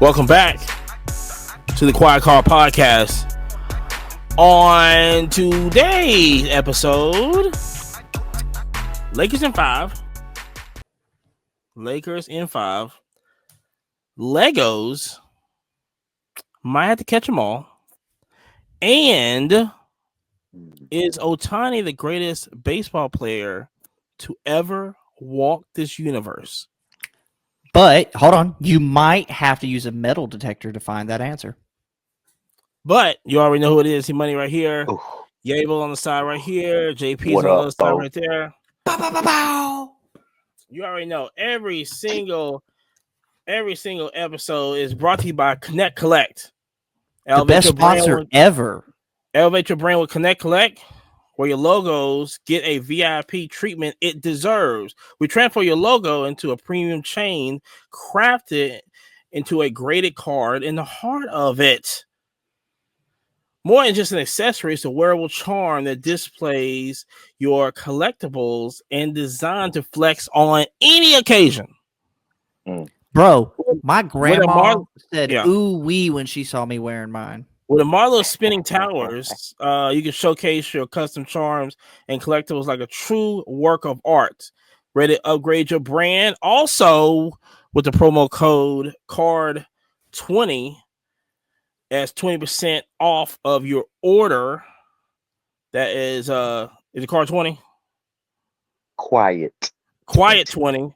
Welcome back to the Quiet Car Podcast. On today's episode, Lakers in 5. Legos might have to catch them all. And is Ohtani the greatest baseball player to ever walk this universe? But hold on, you might have to use a metal detector to find that answer. But you already know who it is. He money right here. Ooh. Yable on the side right here. JP's What on the up, other side Bo? right there. Bow, bow, bow, bow. You already know every single episode is brought to you by Connect Collect. The best sponsor ever. Elevate your brand with Connect Collect, where your logos get a VIP treatment it deserves. We transfer your logo into a premium chain, crafted into a graded card in the heart of it. More than just an accessory, it's a wearable charm that displays your collectibles and designed to flex on any occasion. Bro, my grandma said yeah. ooh wee when she saw me wearing mine. With a model of spinning towers, you can showcase your custom charms and collectibles like a true work of art. Ready to upgrade your brand? Also, with the promo code CARD20, as 20% off of your order. That is it card 20? Quiet 20.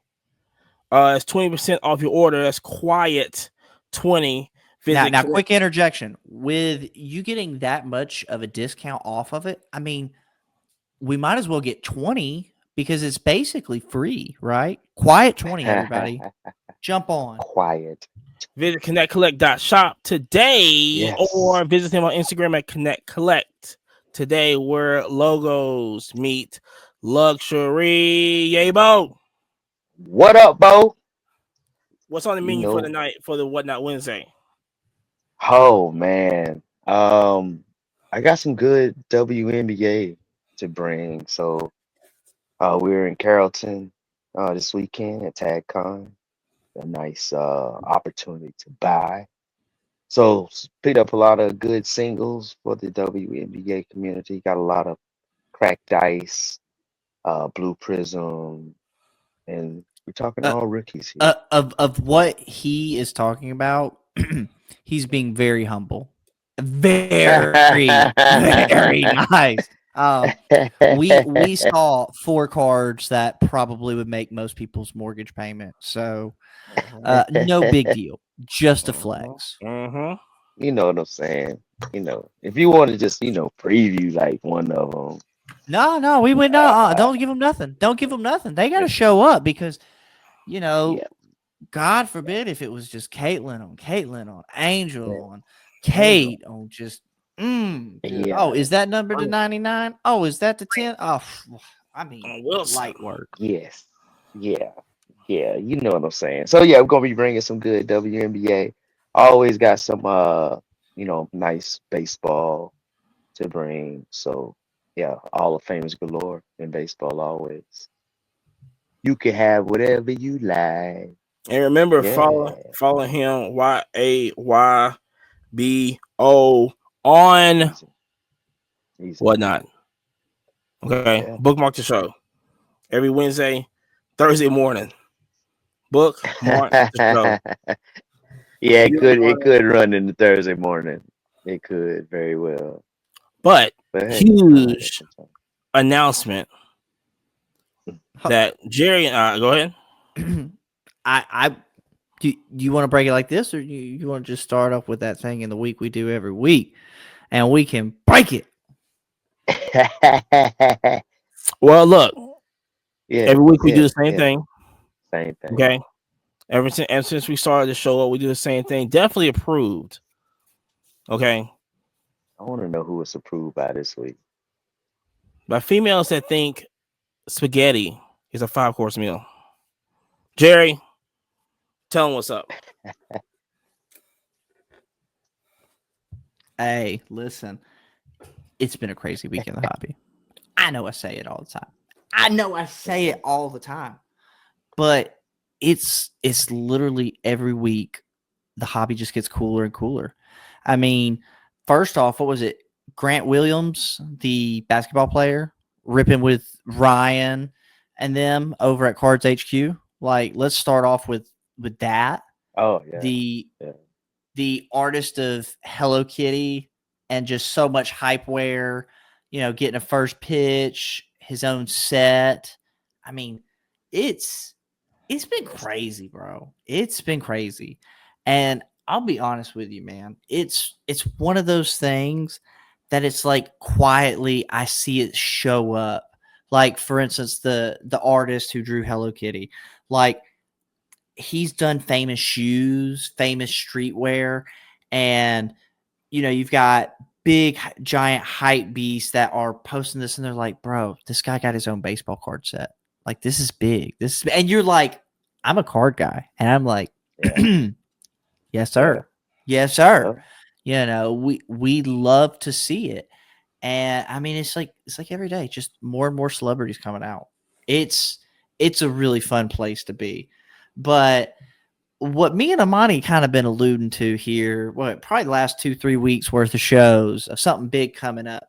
It's 20% off your order. That's Quiet 20. Now, quick interjection. With you getting that much of a discount off of it, I mean, we might as well get 20 because it's basically free, right? Quiet 20, everybody. Jump on. Quiet. Visit connectcollect.shop today, Yes. or visit him on Instagram at Connect Collect today, where logos meet luxury. Yay, Bo. What up, Bo? What's on the menu for the night for the Whatnot Wednesday? Oh man, I got some good WNBA to bring. So, we're in Carrollton this weekend at TagCon. A nice opportunity to buy. So picked up a lot of good singles for the WNBA community. Got a lot of Cracked Ice, Blue Prism, and we're talking all rookies here. Of what he is talking about, he's being very humble. Very, very nice. We saw 4 cards that probably would make most people's mortgage payment. So no big deal. Just a flex. Mm-hmm. You know what I'm saying? You know, if you want to just, preview like one of them. No, we went no. Don't give them nothing. Don't give them nothing. They got to show up because, God forbid if it was just Caitlin on Angel on Kate on just. Yeah. Oh, is that number to 99? Oh, is that the 10? Oh, I mean, light work. Yes. Yeah. You know what I'm saying. So yeah, we're gonna be bringing some good WNBA. Always got some nice baseball to bring. So yeah, all the famous galore in baseball always. You can have whatever you like. And remember, follow him YAYBO on Easy. Whatnot. Okay, Yeah. bookmark the show every Wednesday, Thursday morning. Bookmark the show. Yeah, it could run in the Thursday morning. It could very well. But hey, huge announcement that Jerry and I go ahead. Do you want to break it like this, or you want to just start off with that thing in the week we do every week, and we can break it? Well, look, yeah, every week we do the same thing. Same thing. Okay. Ever since we started the show, we do the same thing. Definitely approved. Okay. I want to know who was approved by this week. By females that think spaghetti is a 5-course meal. Jerry, tell them what's up. Hey, listen. It's been a crazy week in the hobby. I know I say it all the time. But it's literally every week the hobby just gets cooler and cooler. I mean, first off, what was it? Grant Williams, the basketball player, ripping with Ryan and them over at Cards HQ. Like, let's start off with that. Oh yeah. The Yeah. the artist of Hello Kitty and just so much hype wear, getting a first pitch, his own set. I mean, it's been crazy, bro. It's been crazy. And I'll be honest with you, man. It's one of those things that it's like quietly I see it show up. Like, for instance, the artist who drew Hello Kitty, like, he's done famous shoes, famous streetwear, and you've got big giant hype beasts that are posting this, and they're like, bro, this guy got his own baseball card set. Like, this is big. And you're like, I'm a card guy, and I'm like, Yeah. yes, sir. Yes, sir. We love to see it. And I mean, it's like every day, just more and more celebrities coming out. It's a really fun place to be. But what me and Amani kind of been alluding to here, probably the last 2-3 weeks worth of shows of something big coming up.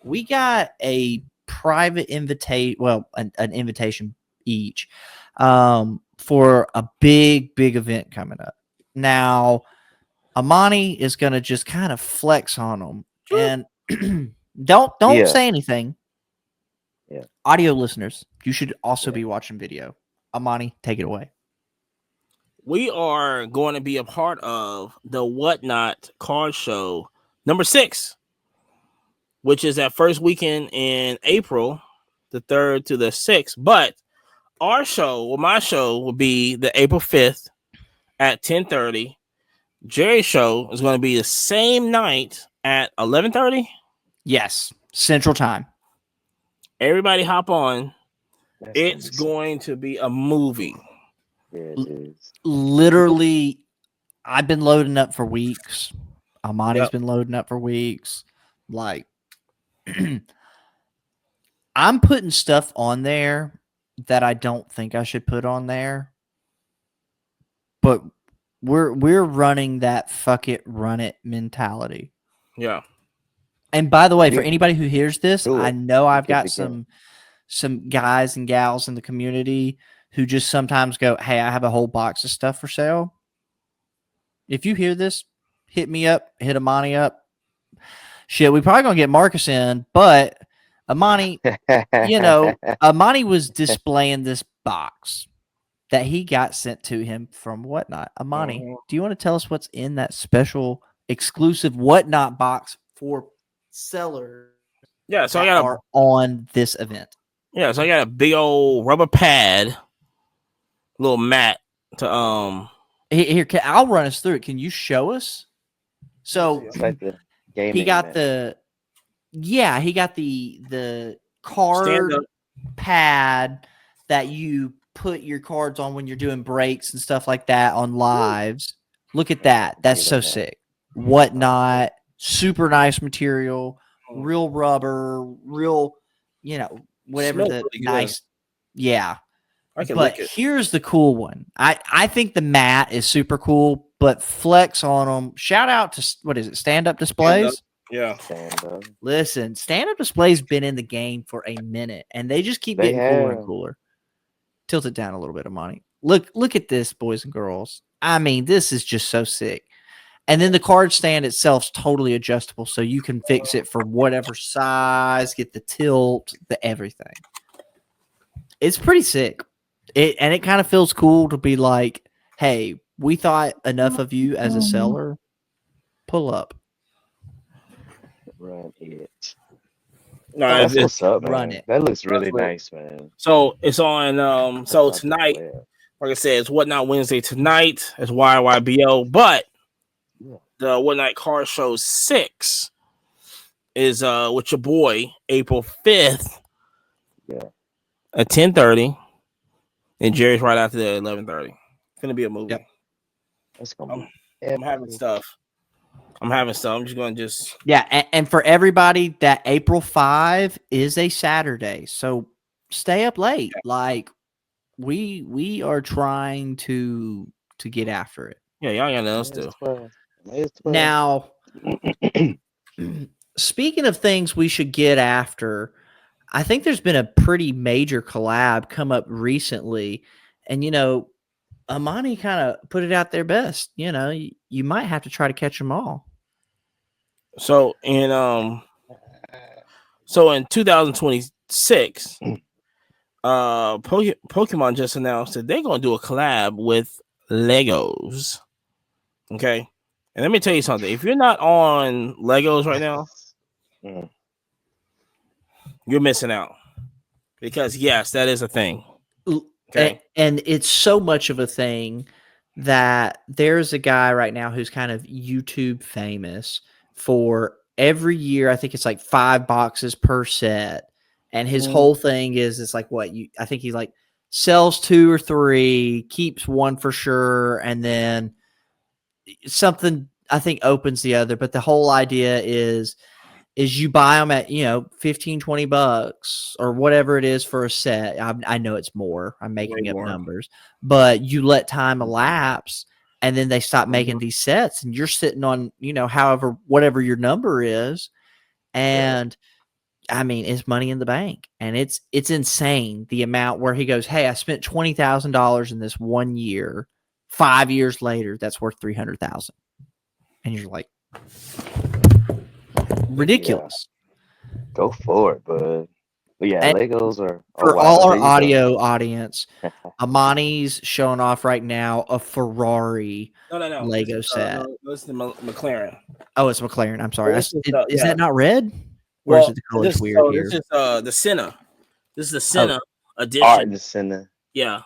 We got a private invitation, an invitation each, for a big event coming up. Now, Amani is going to just kind of flex on them, and don't say anything. Yeah. Audio listeners, you should also be watching video. Amani, take it away. We are going to be a part of the Whatnot card show number 6, which is that first weekend in April, the 3rd to the 6th. But our show, my show, will be the April 5th at 10:30. Jerry's show is going to be the same night at 11:30. Yes, Central Time. Everybody hop on. That's It's going to be a movie. Yeah, it is. Literally, I've been loading up for weeks. Amani's been loading up for weeks. Like, I'm putting stuff on there that I don't think I should put on there. But we're running that fuck it, run it mentality. Yeah. And by the way, for anybody who hears this, Do it. I know I've Kick got the can. some guys and gals in the community who just sometimes go, hey, I have a whole box of stuff for sale. If you hear this, hit me up, hit Amani up. Shit, we probably gonna get Marcus in, but Amani, Amani was displaying this box that he got sent to him from Whatnot. Amani, do you want to tell us what's in that special exclusive Whatnot box for sellers? Yeah, so I got on this event. Yeah, so I got a big old rubber pad, little mat to Here, I'll run us through it. Can you show us? So It's like the gaming he got mat. he got the card pad that you put your cards on when you're doing breaks and stuff like that on lives. Look at that. That's so sick. Whatnot, super nice material, real rubber, real, whatever Smells the really good. nice. Yeah. I can But lick it. here's the cool one. I think the mat is super cool, but flex on them. Shout out to, what is it, Stand Up Displays? Yeah. Stand up. Listen, Stand Up Displays been in the game for a minute, and they just keep They getting cooler and have. cooler. Tilt it down a little bit, Amani. Look at this, boys and girls. I mean, this is just so sick. And then the card stand itself's totally adjustable, so you can fix it for whatever size, get the tilt, the everything. It's pretty sick. It kind of feels cool to be like, hey, we thought enough of you as a seller. Pull up. Run it. No, That's it's, what's up, man. run it. That looks really That's what- nice, man. so it's on so That's tonight, yeah. like I said, it's Whatnot Wednesday tonight. It's YYBO, but Yeah. the Whatnot Car Show 6 is with your boy April 5th. Yeah. At 10:30. And Jerry's right after the 11:30. It's gonna be a movie. Yep. That's gonna be I'm having stuff. I'm just gonna Yeah, and for everybody, that April 5 is a Saturday, so stay up late. Like we are trying to get after it. Yeah, y'all got nothing else to It's do. 12. It's 12. Now, speaking of things we should get after, I think there's been a pretty major collab come up recently. And, Amani kind of put it out there best. You might have to try to catch them all. So in 2026, Pokemon just announced that they're gonna do a collab with Legos. Okay. And let me tell you something. If you're not on Legos right now, Mm. you're missing out. Because yes, that is a thing. Okay. And it's so much of a thing that there's a guy right now who's kind of YouTube famous for every year. I think it's like 5 boxes per set. And his whole thing is it's like I think he like sells 2 or 3, keeps one for sure, and then something I think opens the other. But the whole idea is you buy them at, $15-20 or whatever it is for a set. I know it's more. I'm making up numbers, but you let time elapse and then they stop making these sets and you're sitting on, whatever your number is. And I mean, it's money in the bank and it's insane. The amount where he goes, hey, I spent $20,000 in this 1 year, 5 years later, that's worth $300,000. And you're like, ridiculous. Yeah. Go for it, bud. But yeah, And Legos are for wow, all our these audio audience, Amani's showing off right now a Ferrari No. Lego set. No, this is the McLaren. Oh, it's McLaren. I'm sorry. This Is that not red? Or Well, is it the color's weird here? This is the Senna. This is the Senna edition. Art the Senna. Yeah,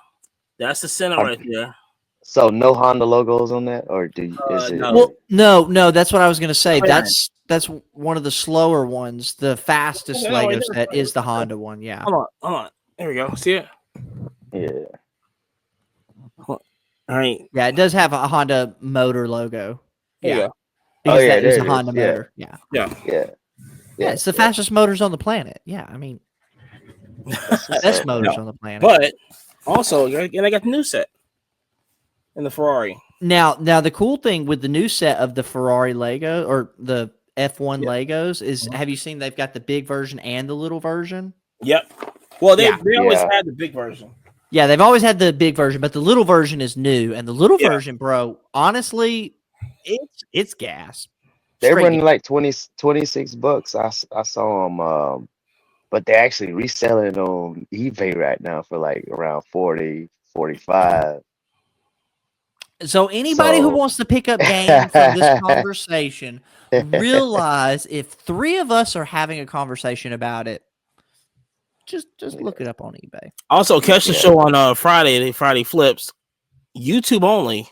that's the Senna right there. So no Honda logos on that, or is it? No. Well, no. That's what I was going to say. McLaren. That's one of the slower ones. The fastest Okay, Lego right there. set is the Honda one. Yeah. Hold on. There we go. See it? Yeah. All right. Yeah, it does have a Honda motor logo. There you Yeah. go. Because Oh, yeah, that is a there it is. Honda Yeah. motor. Yeah. Yeah. Yeah, it's the fastest motors on the planet. Yeah, I mean, best motors on the planet. But also, and I got the new set in the Ferrari. Now, the cool thing with the new set of the Ferrari Lego or the F1 Legos is, have you seen they've got the big version and the little version? Yep. Well, they always Yeah. had the big version. Yeah, they've always had the big version, but the little version is new. And the little version, bro, honestly, it's gas. They're Straight running gas. like $26. I saw them, but they're actually reselling on eBay right now for like around 40, 45. So anybody who So- wants to pick up game from this conversation, realize if 3 of us are having a conversation about it, just look it up on eBay. Also, catch the show on Friday Flips, YouTube only.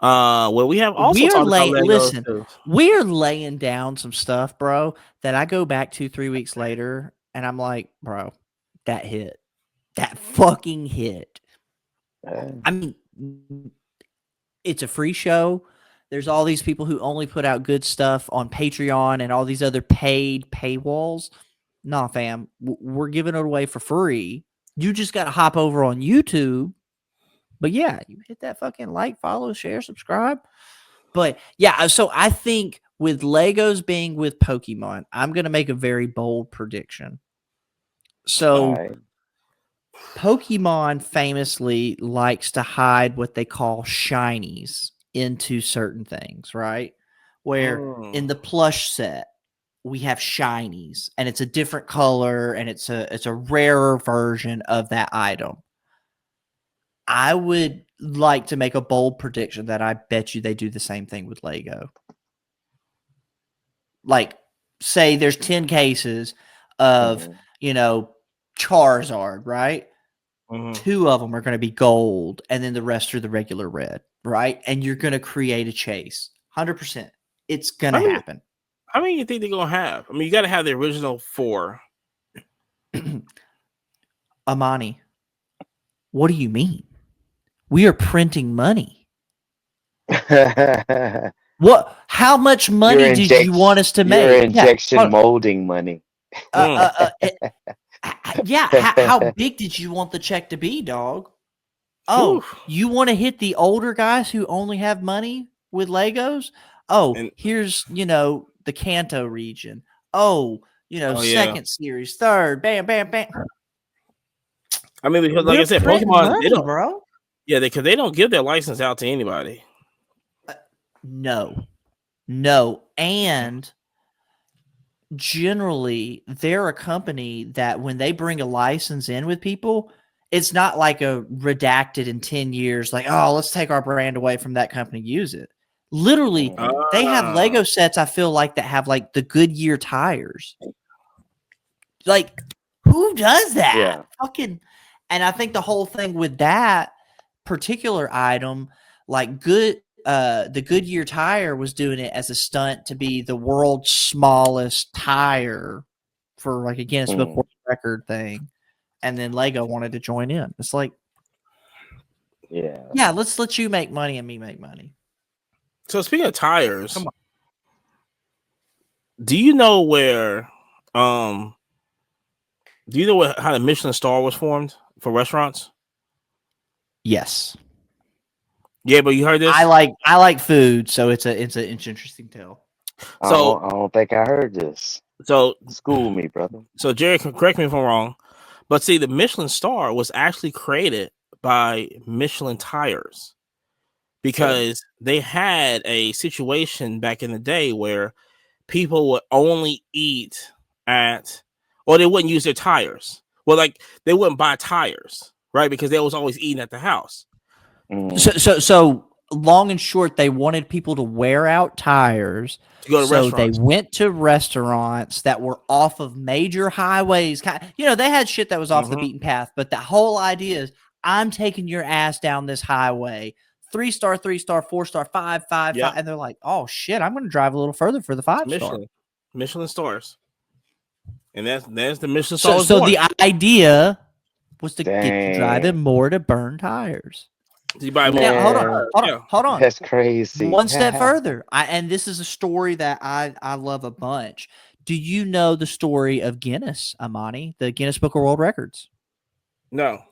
Where we have also talked about Legos listen, too. we are laying down some stuff, bro, that I go back 2-3 weeks later and I'm like, bro, that hit. That fucking hit. I mean, it's a free show. There's all these people who only put out good stuff on Patreon and all these other paid paywalls. Nah, fam, we're giving it away for free. You just got to hop over on YouTube. But yeah, you hit that fucking like, follow, share, subscribe. But yeah, so I think with Legos being with Pokemon, I'm going to make a very bold prediction. So Right. Pokemon famously likes to hide what they call shinies into certain things, right? Where in the plush set, we have shinies and it's a different color and it's a rarer version of that item. I would like to make a bold prediction that I bet you they do the same thing with Lego. Like, say there's 10 cases of, Charizard, right? 2 of them are going to be gold and then the rest are the regular red, right? And you're going to create a chase. 100%. It's going to happen. How many do you think they're going to have? I mean, you got to have the original 4. Amani, what do you mean? We are printing money. What? How much money did you want us to make? Your injection molding money. Yeah. How big did you want the check to be, dog? Oh, Oof. you want to hit the older guys who only have money with Legos? Oh, And- here's, the Kanto region. Oh, Oh, yeah. second series, third, bam, bam, bam. I mean, because like We're I said, printing Pokemon, money, they don't. bro. Yeah, because they don't give their license out to anybody. No. And generally, they're a company that when they bring a license in with people, it's not like a redacted in 10 years, like, oh, let's take our brand away from that company, use it. Literally, they have Lego sets, I feel like, that have like the Goodyear tires. Like, who does that? Yeah. Fucking. And I think the whole thing with that particular item, like the Goodyear tire was doing it as a stunt to be the world's smallest tire for like a Guinness Book World Record thing. And then Lego wanted to join in. It's like, Yeah. let's let you make money and me make money. So speaking of tires, Come on. do you know where how the Michelin star was formed for restaurants? Yes. Yeah, but you heard this? I like food, so it's an interesting tale. So- I don't think I heard this. So School me, brother. So Jerry, correct me if I'm wrong, but see, the Michelin star was actually created by Michelin tires because they had a situation back in the day where people would only eat or they wouldn't use their tires. Well, like they wouldn't buy tires, right? Because they was always eating at the house. So long and short, they wanted people to wear out tires. To go to So restaurants. they went to restaurants that were off of major highways. They had shit that was off the beaten path, but the whole idea is I'm taking your ass down this highway. 3-star, 3-star, 4-star, 5, 5, Yep. 5. And they're like, oh shit, I'm going to drive a little further for the 5-star. Michelin stars. And that's the Michelin star. So the idea was to get you Dang. driving more to burn tires. You buy more. Now, hold on. That's crazy. One step further, and this is a story that I love a bunch. Do you know the story of Guinness, Amani, the Guinness Book of World Records? No.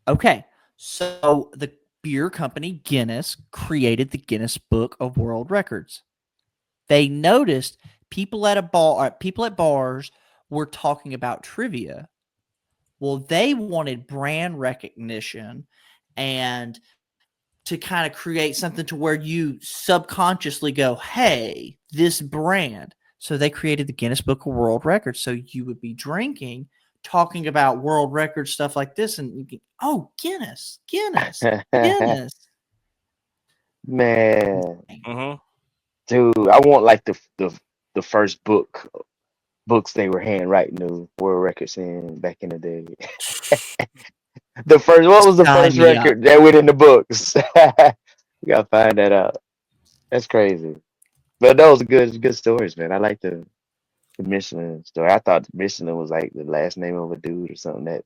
Okay, so the beer company Guinness created the Guinness Book of World Records. They noticed people at bars were talking about trivia. Well, they wanted brand recognition and to kind of create something to where you subconsciously go, hey, this brand. So they created the Guinness Book of World Records. So you would be drinking, talking about world record stuff like this. And you can, Guinness. Man. Mm-hmm. Dude, I want like the first books they were handwriting the world records in back in the day. What was the first record that went in the books? We gotta find that out. That's crazy. But those are good stories, man. I like the Michelin story. I thought Michelin was like the last name of a dude or something that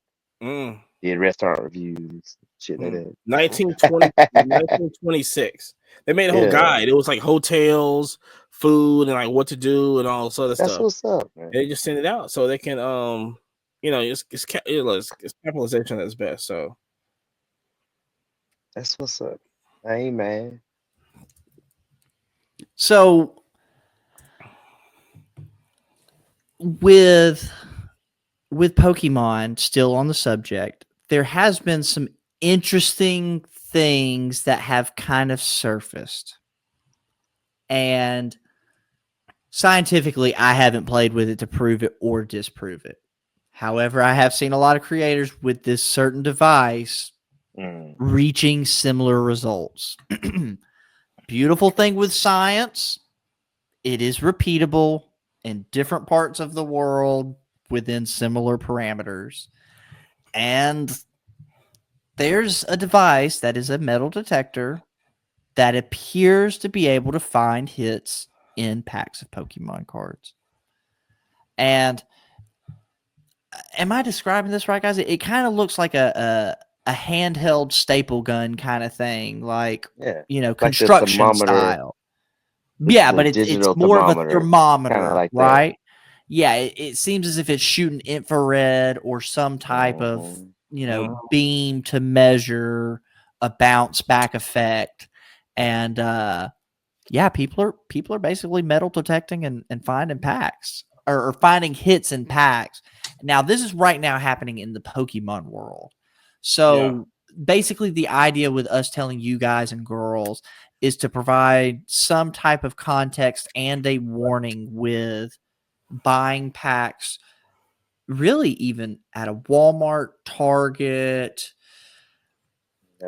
did restaurant reviews, shit like that. 1926. They made a whole guide. It was like hotels, food, and like what to do and all this other stuff. That's what's up, man. They just send it out so they can it's capitalization at its best. So that's what's up. I ain't mad. So with Pokemon, still on the subject, there has been some interesting things that have kind of surfaced. And scientifically, I haven't played with it to prove it or disprove it. However, I have seen a lot of creators with this certain device reaching similar results. Beautiful thing with science, it is repeatable in different parts of the world within similar parameters. And there's a device that is a metal detector that appears to be able to find hits in packs of Pokemon cards. And am I describing this right, guys? It kind of looks like a handheld staple gun kind of thing, like construction like style. Yeah, but it's more of a thermometer, like right? That. Yeah, it seems as if it's shooting infrared or some type of beam to measure a bounce back effect. And people are basically metal detecting and finding packs or finding hits in packs. Now, this is right now happening in the Pokemon world. So basically the idea with us telling you guys and girls is to provide some type of context and a warning with buying packs, really even at a Walmart, Target.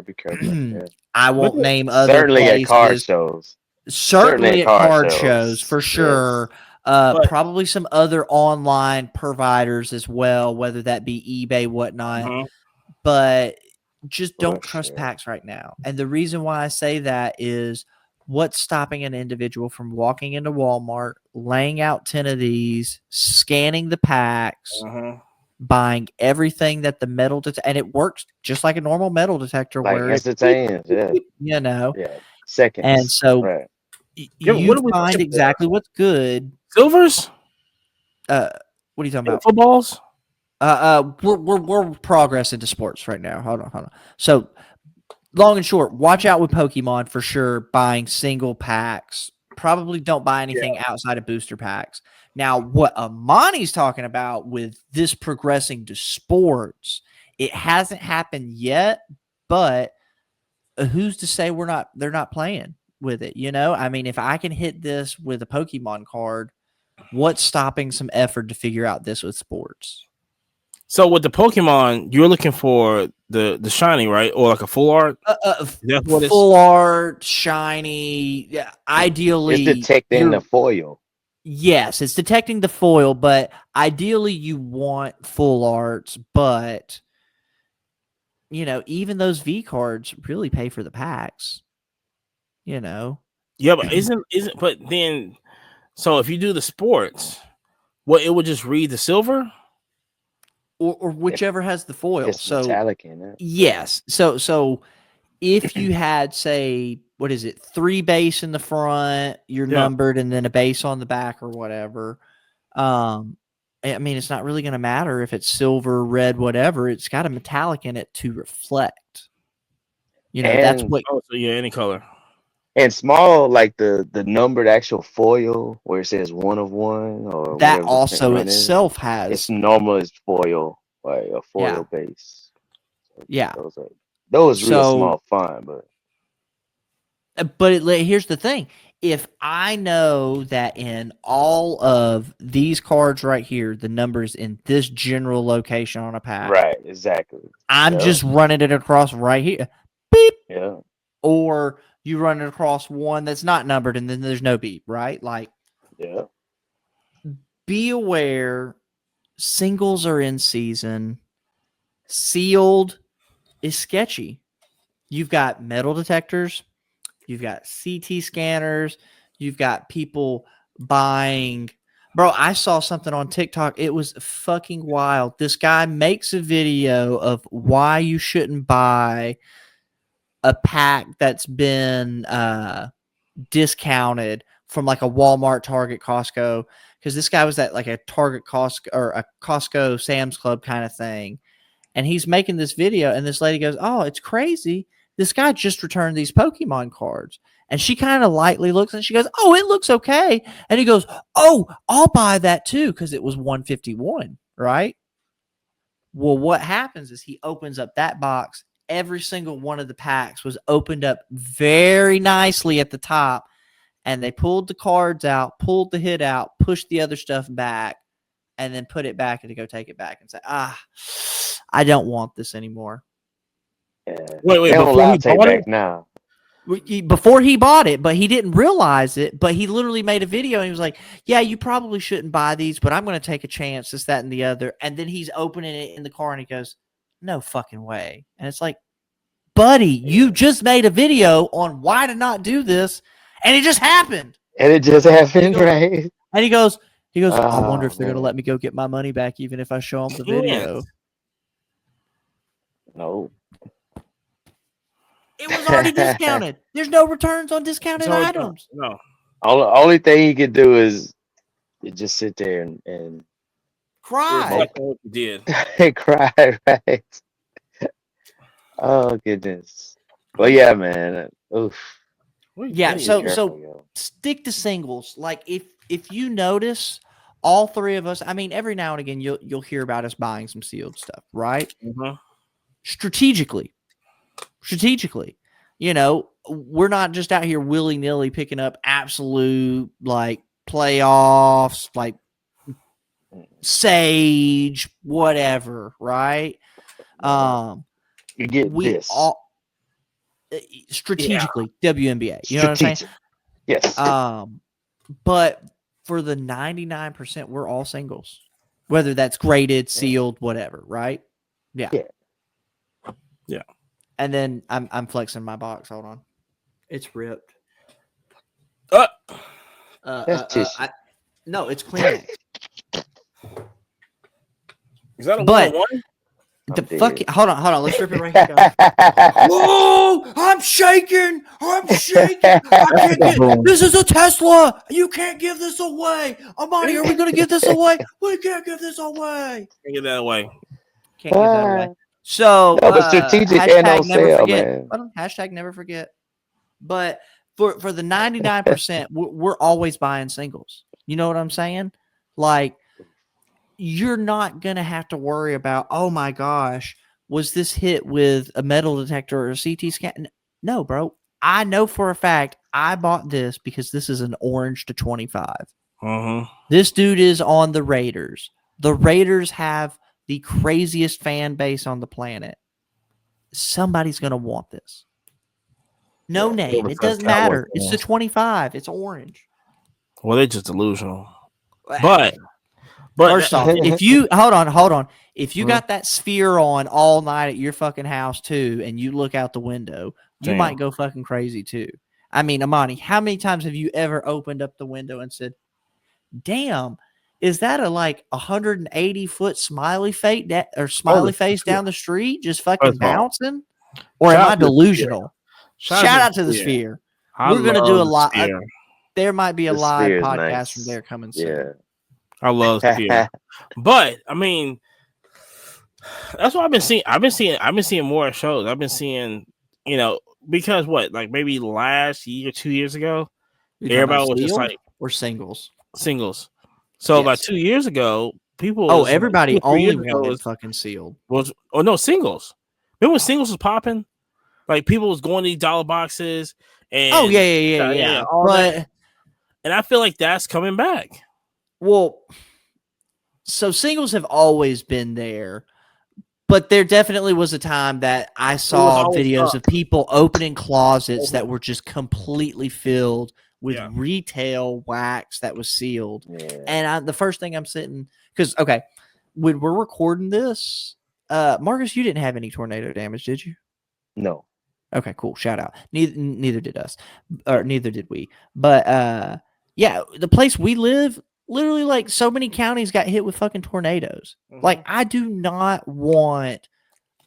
Be careful. Yeah. I won't name other Certainly places. at card shows. Certainly at card shows for Yes. sure. Probably some other online providers as well, whether that be eBay, whatnot. But just don't trust packs right now. And the reason why I say that is what's stopping an individual from walking into Walmart, laying out 10 of these, scanning the packs, buying everything that the metal and it works just like a normal metal detector, like where instantaneous, seconds. And so you find exactly what's good. Silvers? What are you talking about? Footballs? We're progress into sports right now. Hold on. So, long and short, watch out with Pokemon for sure. Buying single packs. Probably don't buy anything outside of booster packs. Now, what Amani's talking about with this progressing to sports, it hasn't happened yet, but who's to say they're not playing with it? I mean, if I can hit this with a Pokemon card, what's stopping some effort to figure out this with sports? So with the Pokemon, you're looking for the shiny, right? Or like a full art? Full art, shiny. Yeah, ideally, it's detecting the foil. Yes, it's detecting the foil, but ideally you want full arts. But even those V cards really pay for the packs. Yeah, but isn't but then so if you do the sports, it would just read the silver? Or whichever has the foil. It's metallic in it. Yes. So if you had, say, 3 base in the front, you're numbered, and then a base on the back or whatever. I mean, it's not really going to matter if it's silver, red, whatever. It's got a metallic in it to reflect. That's what. Any color. And small, like the numbered actual foil where it says 1 of 1 or that also itself has. It's normal as foil, like a foil base. So, those real small fun, but here's the thing: if I know that in all of these cards right here, the number's in this general location on a pack, right? Exactly. I'm just running it across right here. Beep. Yeah. Or you run it across one that's not numbered, and then there's no beep, right? Like, be aware, singles are in season. Sealed is sketchy. You've got metal detectors. You've got CT scanners. You've got people buying. Bro, I saw something on TikTok. It was fucking wild. This guy makes a video of why you shouldn't buy a pack that's been discounted from like a Walmart, Target, Costco, because this guy was at like a Target, Costco, or a Costco, Sam's Club kind of thing, and he's making this video, and this lady goes, "Oh, it's crazy. This guy just returned these Pokemon cards," and she kind of lightly looks, and she goes, "Oh, it looks okay," and he goes, "Oh, I'll buy that too," because it was $151, right? Well, what happens is he opens up that box. Every single one of the packs was opened up very nicely at the top, and they pulled the cards out, pulled the hit out, pushed the other stuff back, and then put it back and to go take it back and say, I don't want this anymore. Yeah. Wait, before he bought it? Now. Before he bought it, but he didn't realize it, but he literally made a video and he was like, yeah, you probably shouldn't buy these, but I'm going to take a chance, this, that, and the other. And then he's opening it in the car and he goes, no fucking way. And it's like, buddy, you just made a video on why to not do this, and it just happened. And it just happened, right? And he goes, I wonder if they're going to let me go get my money back even if I show them the video. No. It was already discounted. There's no returns on discounted items. No. Only thing he could do is just sit there and cry. Like what you did. cry, right? Oh goodness. Well, yeah, man. Oof. Yeah, Be so careful, yo. stick to singles. Like if you notice, all three of us, I mean, every now and again you'll hear about us buying some sealed stuff, right? Mhm. Strategically. You know, we're not just out here willy-nilly picking up absolute like playoffs, like Sage, whatever, right? No. You get We this. all strategically WNBA. You know what I'm saying? Strategic. Yes. But for the 99%, we're all singles, whether that's graded, sealed, whatever, right? Yeah. Yeah. And then I'm flexing my box. Hold on, it's ripped. That's tissue. No, it's Kleenex. Is that a But- one-on-one? The I'm fuck. dead. Hold on. Let's rip it right here, guys. Whoa! I'm shaking. I can't get. This is a Tesla. You can't give this away. Amani, are we gonna give this away? We can't give this away. Get that away. Can't give that away. So, No, but strategic and on hashtag never sale, forget. man. Hold on, hashtag never forget. But for the 99%, we're always buying singles. You know what I'm saying? Like, you're not gonna have to worry about, oh my gosh, was this hit with a metal detector or a CT scan? No, bro. I know for a fact I bought this because this is an orange to 25. Mhm. This dude is on the Raiders. The Raiders have the craziest fan base on the planet. Somebody's going to want this. No Yeah, name. whoever It says doesn't Cowboys matter. It's the fans. 25. It's orange. Well, they're just delusional. But First off, if you hold on. If you Mhm. got that sphere on all night at your fucking house too, and you look out the window, you Damn. might go fucking crazy too. I mean, Amani, how many times have you ever opened up the window and said, "Damn, is that a like 180-foot smiley face down the street just fucking First of all, bouncing?" Or shout am out I to the delusional? Sphere. Shout out to the sphere. I We're gonna do love a the lot. Sphere. There might be a The live sphere is podcast nice. from there coming soon. Yeah. I love Sphere. But I mean, that's what I've been seeing. I've been seeing more shows. I've been seeing, because what, like maybe last year, 2 years ago, You talking about everybody was just sealed like or singles. singles. So about Yes. 2 years ago, people. Oh, was, like, everybody 2 or 3 only years ago wanted fucking sealed. no, singles. Remember when singles was popping? Like people was going to these dollar boxes and Oh yeah. all But that. And I feel like that's coming back. well, so singles have always been there, but there definitely was a time that I saw always videos up. of people opening closets that were just completely filled with Yeah. retail wax that was sealed. Yeah. And the first thing I'm sitting, because okay, when we're recording this, Marcus, you didn't have any tornado damage, did you? No. Okay, cool. Shout out. Neither did us, or neither did we. But yeah, the place we live, literally, like so many counties got hit with fucking tornadoes. Like, I do not want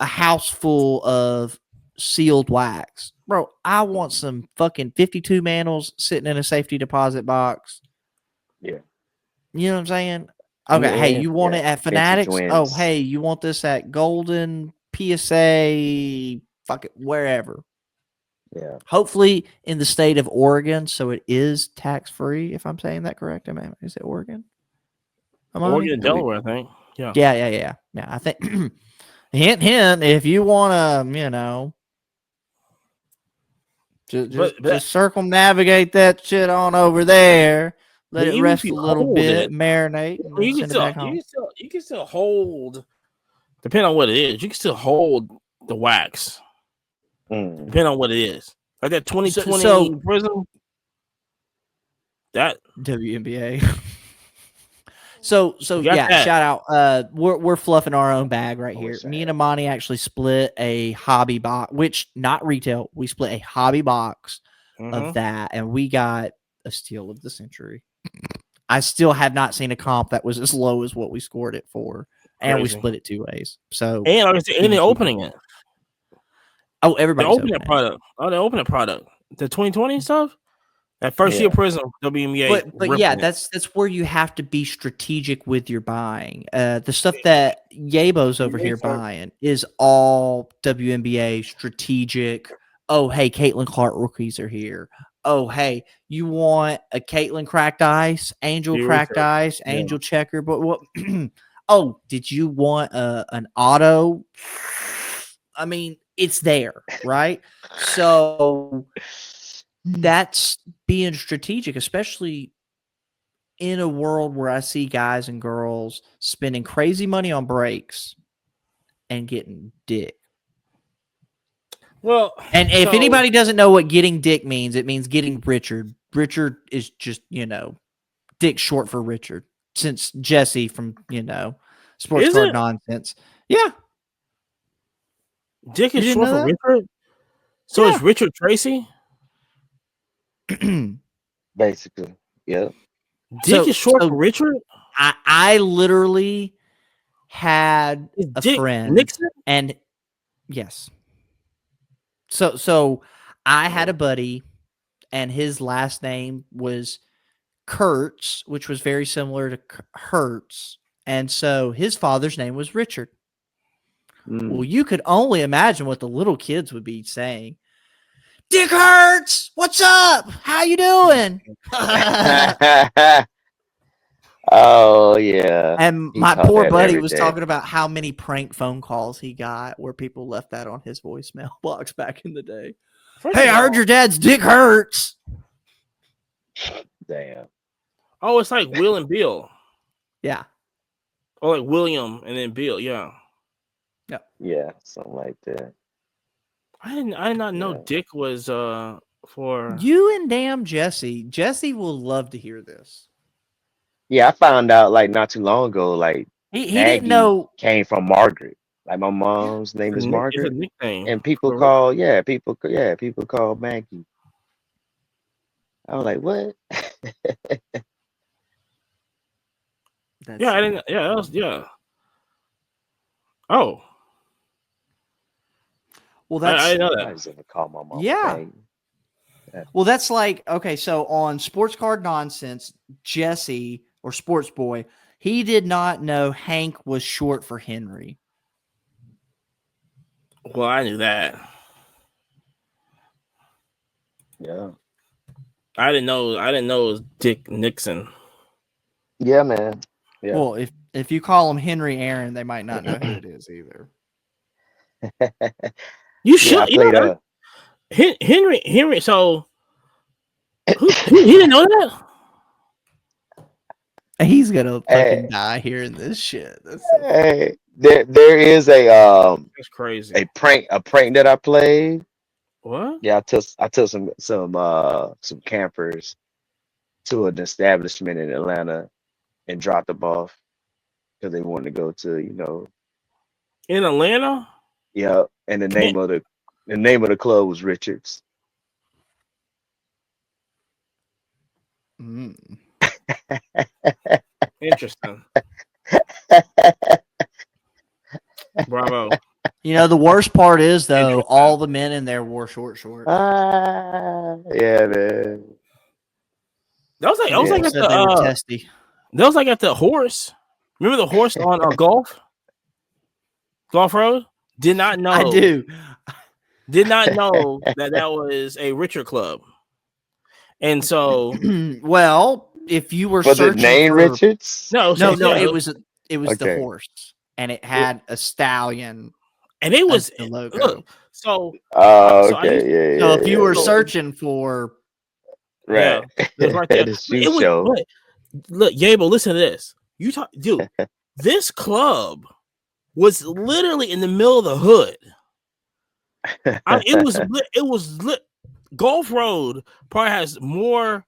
a house full of sealed wax, bro. I want some fucking 52 mantles sitting in a safety deposit box. Yeah. You know what I'm saying? Okay, hey, Yeah, you want it at vintage Fanatics? Oh, wins. hey, you want this at Golden, PSA, fuck it, wherever. Yeah. Hopefully in the state of Oregon, so it is tax free. If I'm saying that correct, is it Oregon? Oregon and Delaware, I think. Yeah. Yeah. I think. hint. If you want to, just circumnavigate that shit on over there. Let But it even if rest a you little hold bit, it, marinate, and then you can send it back home. you can still hold, depending on what it is. You can still hold the wax, depending on what it is. Like that 2020 Prism. That WNBA. So You got yeah, that. shout out. We're fluffing our own bag right here. Always Me and Amani actually split a hobby box, which not retail. We split a hobby box of that, and we got a steal of the century. I still have not seen a comp that was as low as what we scored it for, and we Crazy. split it 2 ways. So and they're opening it. oh, They're everybody's opening that product. Oh, they're opening product. The 2020 stuff. That first year Yeah. Prism WNBA. But yeah, ripping it. that's where you have to be strategic with your buying. The stuff that Yabo's over here buying is all WNBA strategic. Oh, hey, Caitlin Clark rookies are here. Oh, hey, you want a Caitlin cracked ice, Angel Be cracked research. ice, Yeah. Angel checker? But what? Oh, did you want an auto? I mean, it's there, right? So that's being strategic, especially in a world where I see guys and girls spending crazy money on breaks and getting dick. Well, And if so- anybody doesn't know what getting dick means, it means getting Richard. Richard is just, dick short for Richard. Since Jesse from, Sports Is Card it? Nonsense. Yeah. Dick You is didn't short know for that? Richard. So Yeah. it's Richard Tracy. Basically. Yeah. Dick So- is short so- for Richard. I literally had Is a Dick friend Nixon? and yes. So I had a buddy and his last name was Kurtz, which was very similar to Hertz. And so his father's name was Richard. Mm. Well, you could only imagine what the little kids would be saying. Dick Hertz, what's up? How you doing? Oh yeah. And He my taught poor that buddy every was day. talking about how many prank phone calls he got where people left that on his voicemail box back in the day. First Hey, of I heard all- your dad's dick hurts. Damn. Oh, it's like Will and Bill, Yeah. or like William and then Bill. Yeah, Yeah, something like that. I did not know Yeah. Dick was for. You and damn Jesse. Jesse will love to hear this. Yeah, I found out like not too long ago, like He Aggie didn't know. came from Margaret. Like my mom's name It's is a Margaret. nickname. And people for- call, people call Maggie. I was like, what? Yeah, I didn't. Yeah, that was yeah. Oh, Well, I that's didn't know I that. just ever call my mom. Yeah. Maggie. well, that's like okay. So on Sports Card Nonsense, Jesse or Sports Boy, he did not know Hank was short for Henry. Well, I knew that. Yeah. I didn't know. I didn't know it was Dick Nixon. Yeah, man. Yeah. Well, if you call him Henry Aaron, they might not know who it is either. You Yeah, should. I You played know, Henry. So he didn't know that. He's gonna fucking Hey. die hearing this shit. That's so hey, there is a That's crazy. prank that I played. What? Yeah, I took some campers to an establishment in Atlanta and dropped them off because they wanted to go to, In Atlanta? yeah, and the name of the club was Richards. Mm. Interesting. Bravo. You know, the worst part is though, all the men in there wore short shorts. Yeah, man. That was like Yeah. at Said they were the testy. that was like at the horse. Remember the horse on Golf Road? Did not know. I do. Did not know that was a Richard club. And so Well, if you were Was it searching named for, Richards? no, no, yeah, it was the Okay. horse, and it had a stallion and it was as the logo. look. So Oh, So I used- okay, yeah. so yeah, if you yeah, were yeah. searching for, right, it was right there. the But shoe it was, show. but look, Yabo, listen to this. You talk, dude. This club was literally in the middle of the hood. It was lit. Golf Road probably has more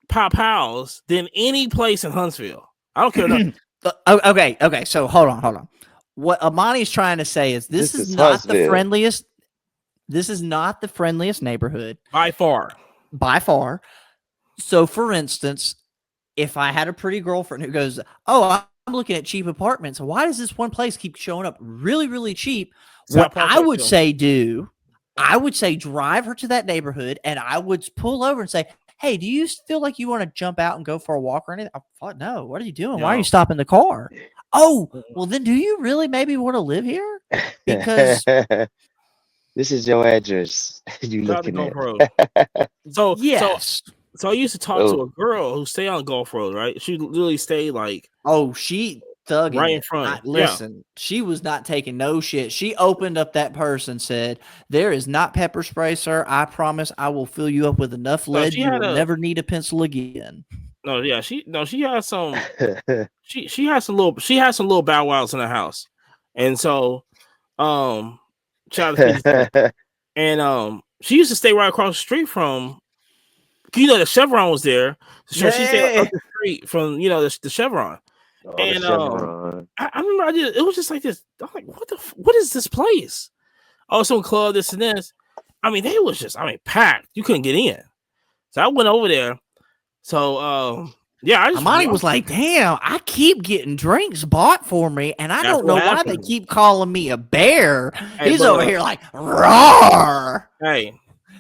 pows than any place in Huntsville. I don't care. enough. okay. So hold on. What Amani's trying to say is this This is is not Huntsville. the friendliest. This is not the friendliest neighborhood By far. by far. So, for instance, if I had a pretty girlfriend who goes, "Oh, I'm looking at cheap apartments. Why does this one place keep showing up really, really cheap?" South What Park I would Hotel. say do I would say drive her to that neighborhood, and I would pull over and say, "Hey, do you feel like you want to jump out and go for a walk or anything?" Oh, no. What are you doing? Why are you No. stopping the car? Oh, well, then do you really maybe want to live here? Because this is your address. You Shout out to looking Gulf at? Road. So yes. So I used to talk to Oh, a girl who stayed on Gulf Road, right? She literally stayed like Oh, she thugging right in it. front. Yeah. Listen, she was not taking no shit. She opened up that purse and said, "There is not pepper spray, sir. I promise I will fill you up with enough No, lead. she You had will a never need a pencil again." no, yeah, she had some she had some little bow wows in the house. And so shout out to PG. And she used to stay right across the street from the Chevron was there. So she stayed Yeah. up the street from the Chevron. Oh, the And Chevron. I remember it was just like this. I'm like, what is this place? Oh, some club, this and this. I mean, they was just packed. You couldn't get in. So I went over there. So yeah, Amani was like, "Damn, I keep getting drinks bought for me, and I That's don't know what why they happened. keep calling me a bear." Hey, He's but over look, here like, "Roar." hey,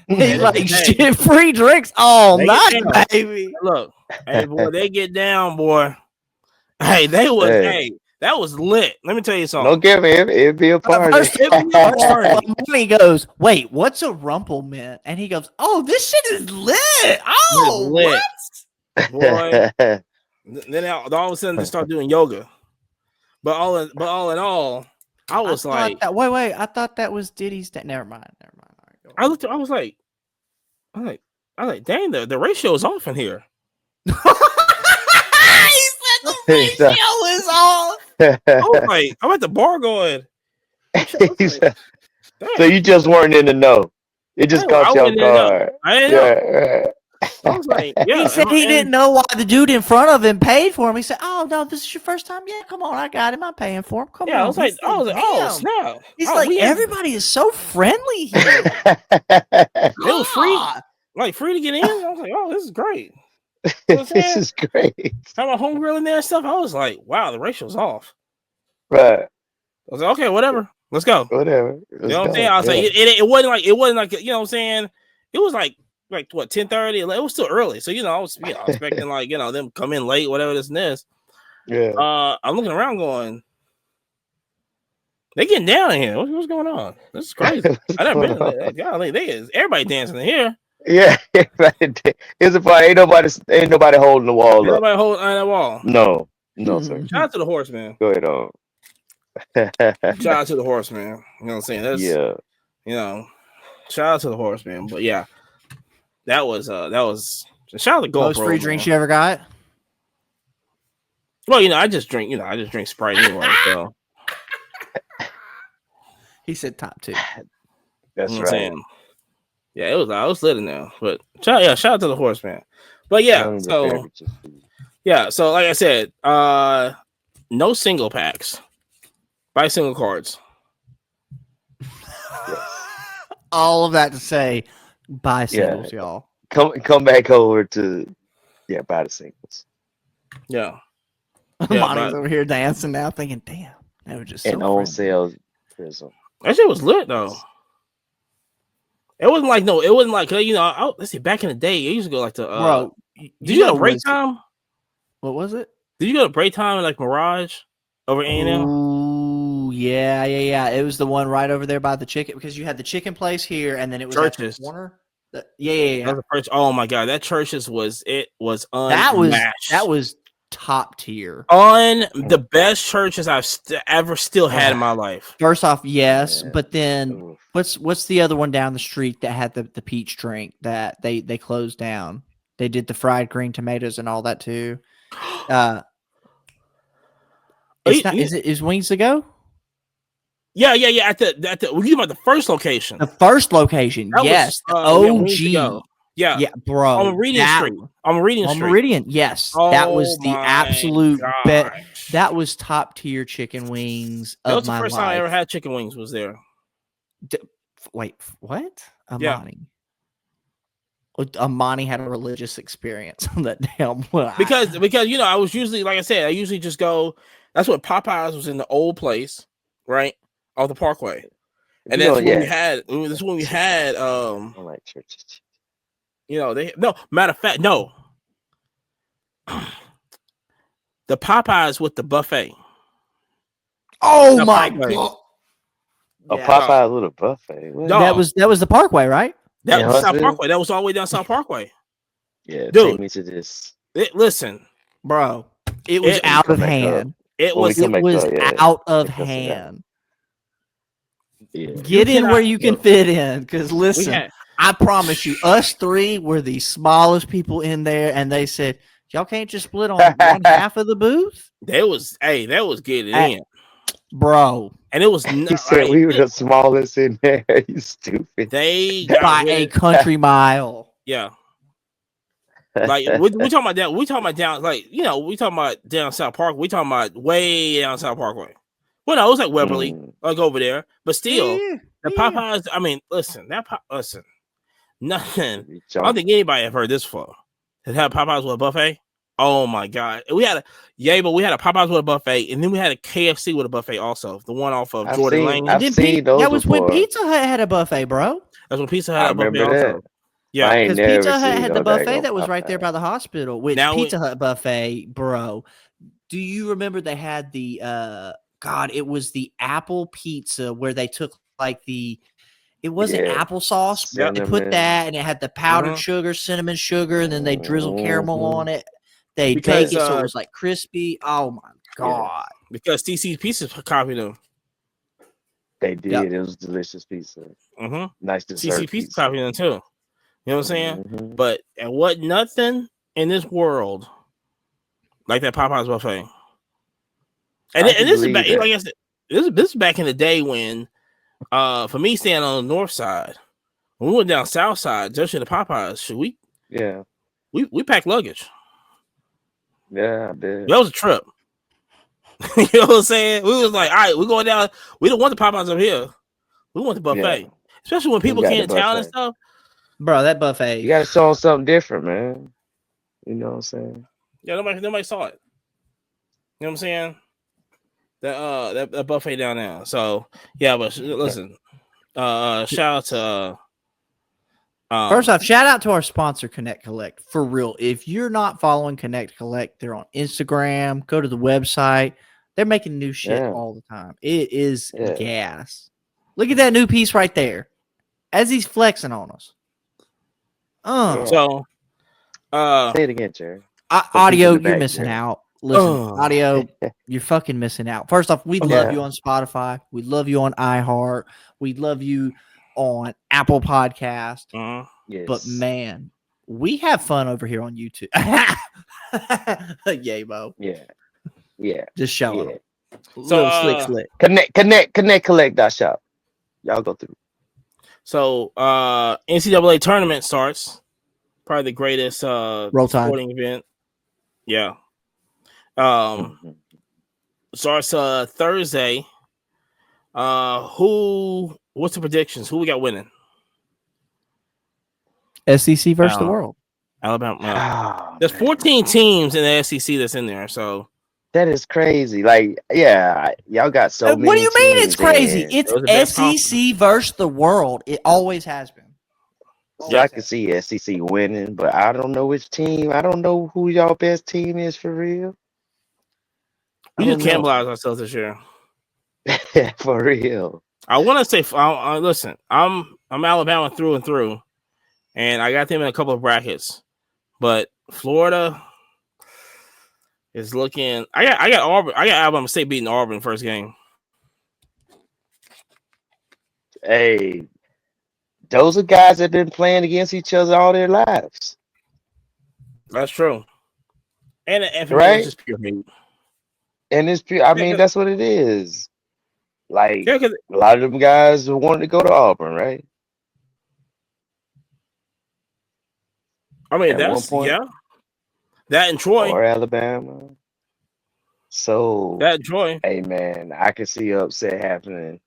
He's like, Hey. "Shit, free drinks all They night, get down. baby." look, hey boy, they get down, boy. Hey, they was Hey. that was lit. Let me tell you something. Don't give me it'd be a party. First, It was a party. Money goes, "Wait, what's a rumplement?" And he goes, "Oh, this shit is lit. Oh, lit. what?" Boy. Then all of a sudden they start doing yoga. But all in all, I was like, wait, I thought that was Diddy's. Never mind. All right, go I looked, I was like, dang, the ratio is off in here. He said the ratio is off. I was like, I'm at the bar going. So you just weren't in the know. It just I caught you off wasn't in the know. guard. I didn't know. Yeah, I was like, yeah. He said he didn't know why the dude in front of him paid for him. He said, "Oh no, this is your first time. Yeah, come on, I got him. I'm paying for him. Come on." I was like, oh "Damn." snap. He's Oh, like, we had- everybody is so friendly here. It was free. God. Like free to get in. I was like, oh, this is great. This is great. Had my home grill in there and stuff. I was like, wow, the ratio's off. Right. I was like, okay, whatever. Let's go. Whatever. You know what I'm saying? I was like, it wasn't like you know what I'm saying? It was like what 10:30. It was still early. So I was expecting like them come in late, whatever this and this. Yeah. I'm looking around going, they getting down in here. What's going on? This is crazy. I never been in that. Golly, everybody dancing in here. Yeah. It's a party. Ain't nobody holding the wall up. Everybody holding on that wall. No, sir. Shout out to the horseman. Go ahead on. Shout out to the horseman. You know what I'm saying? That's shout out to the horseman. But yeah, that was shout out to Gulf Most Road, free man. drinks you ever got? Well, I just drink Sprite anyway. So He said top 2. That's you know what I'm right. saying? Yeah, I was lit in there. But shout out to the horseman. But yeah, so like I said, no single packs. Buy single cards. All of that to say, buy singles, y'all. Come back over to buy the singles. Yeah. Monty's over here dancing now, thinking, "Damn, that was just so And on friendly." sales prism. That shit was lit though. It wasn't like let's see, back in the day, I used to go like to Bro, did you go to break time? What was it? Did you go to break time like Mirage over A&M? Ooh, yeah. It was the one right over there by the chicken, because you had the chicken place here, and then it was at the Churches. corner. That was the first, oh my god, that Churches was That unmatched. was top tier. On the best Churches I've ever still had in my life. First off, yes, Yeah. but then Oof. what's the other one down the street that had the peach drink that they closed down? They did the fried green tomatoes and all that too. Is Wings to Go? Yeah. At the we're talking about the first location. The first location, That was, yes. The Wings to Go. OG. Yeah. Yeah, bro. On Meridian Street. On Meridian On Street. Meridian, yes. That was the my absolute gosh. best. That was top tier chicken wings That of was the my first life. time I ever had chicken wings. Was there? Wait, what? Yeah. Amani had a religious experience on that damn one. Because I was usually, like I said, I usually just go. That's what Popeyes was in the old place, right, off the Parkway, And You know, that's when we yeah. had. This is when we had. I don't like churches. You know, they no matter of fact, no. The Popeyes with the buffet. Oh The my Parkway. god! A Yeah. Popeye little buffet. What? No. That was the Parkway, right? That In was South Huntsville? Parkway. That was all the way down South Parkway. Yeah, Dude. take me to this. Listen, Bro, it was It- out Come of back up. hand. it When we was. come It back was up, yeah. out of Take us down. hand. Yeah. Get in cannot- where you can look, fit in, because We listen, had. I promise you, us three were the smallest people in there, and they said, "Y'all can't just split on one half of the booth, That was. Hey, that was getting Hey. in, bro." and it was. He said we were the smallest in there. You stupid. They got By rid a of- country mile. yeah. Like we talking about that. We talking about down. Like we talking about down South Park. We talking about way down South Parkway. Well, no, it was like Weberly, Mm. like over there. But still, Yeah, the yeah. Popeyes. I mean, listen. Listen. Nothing. We I don't jumped. think anybody have heard this before. To have Popeyes with a buffet. Oh my god. We had but we had a Popeyes with a buffet, and then we had a KFC with a buffet also. The one off of I've Jordan seen- Lane. I've Then seen those that was when before. Pizza Hut had a buffet, bro. That's when Pizza Hut I had a buffet remember also. that. Yeah. I ain't Because never Pizza Hut seen had no the buffet daggone that was right there Popeye. by the hospital, which Now Pizza Hut buffet, bro. Do you remember they had the God, it was the apple pizza where they took like it wasn't Yeah. applesauce, but they put Cinnamon. that and it had the powdered Mhm. sugar, cinnamon sugar, and then they drizzled caramel Mhm. on it. They Because, bake it so it was like crispy. Oh my god. Because TC's Pizza copied them. They did. Yep. It was delicious pizza. Mm-hmm. Nice dessert TC Pizza copied them too. You know what I'm saying? Mhm. But and what nothing in this world like that Popeyes buffet. And, I and can this is believe back. that. Like I said, this is back in the day when, for me staying on the north side, when we went down south side, just to the Popeyes, Yeah. we packed luggage. Yeah, I did. That was a trip. You know what I'm saying? We was like, all right, we're going down. We don't want the Popeyes up here. We want the buffet, Yeah. especially when We people got can't the in town and buffet. stuff. Bro, that buffet. You gotta show them something different, man. You know what I'm saying? Yeah, nobody saw it. You know what I'm saying? That buffet down there. So yeah, but listen, shout out to First off, shout out to our sponsor, Connect Collect. For real, if you're not following Connect Collect, they're on Instagram. Go to the website. They're making new shit Yeah. all the time. It is Yeah. gas. Look at that new piece right there. As he's flexing on us. Yeah. So Say it again, Jerry. Audio, in the you're back, missing Jerry. out. Listen, Oh. audio, you're fucking missing out. First off, we Yeah. love you on Spotify. We love you on iHeart. We love you on Apple Podcast. Yes. But man, we have fun over here on YouTube. Yay, Bo. Yeah. Yeah. Just showing Yeah. them. Little slick. Connect, collect, shop. Y'all go through. So NCAA tournament starts. Probably the greatest Roll Tide. sporting event. Yeah. Mhm. Starts Thursday. What's the predictions? Who we got winning? SEC versus the world. Alabama. Oh, There's man. 14 teams in the SEC that's in there. So That is crazy. Like, yeah, y'all got so many. What do you mean it's teams crazy? in. It's Those are the best SEC versus the world. It always has been. So I can see SEC winning, but I don't know which team. I don't know who y'all best team is for real. we I just don't know. cannibalize ourselves this year. For real. I want to say, listen, I'm Alabama through and through, and I got them in a couple of brackets, but Florida is looking. I got Auburn. I got Alabama State beating Auburn first game. Hey, those are guys that have been playing against each other all their lives. That's true. And for me, Right? it's just pure hate. And it's pure, I mean, Yeah, that's what it is. Like, Yeah, because a lot of them guys wanted to go to Auburn, right? I mean At one that's point. that and Troy. Or Alabama. So, That and Troy. hey, man, I can see upset happening.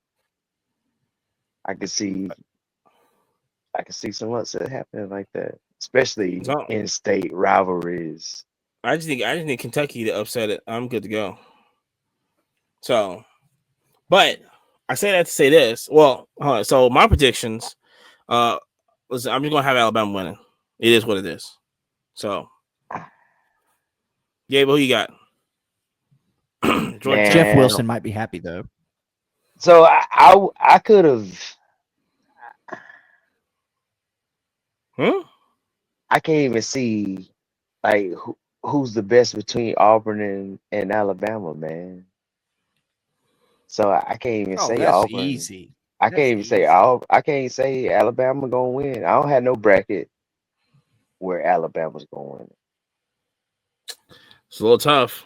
I can see some upset happening like that, especially So- in-state rivalries. I just need Kentucky to upset it. I'm good to go. So, but I say that to say this. Well, so my predictions. Listen, I'm just gonna have Alabama winning. It is what it is. So, Gabe, who you got? Man. Jeff Wilson might be happy though. So I could have. I can't even see like who's the best between Auburn and Alabama, man. So I can't even say that's Auburn. easy. I can't even say I can't say Alabama gonna win. I don't have no bracket where Alabama's gonna win. It's a little tough.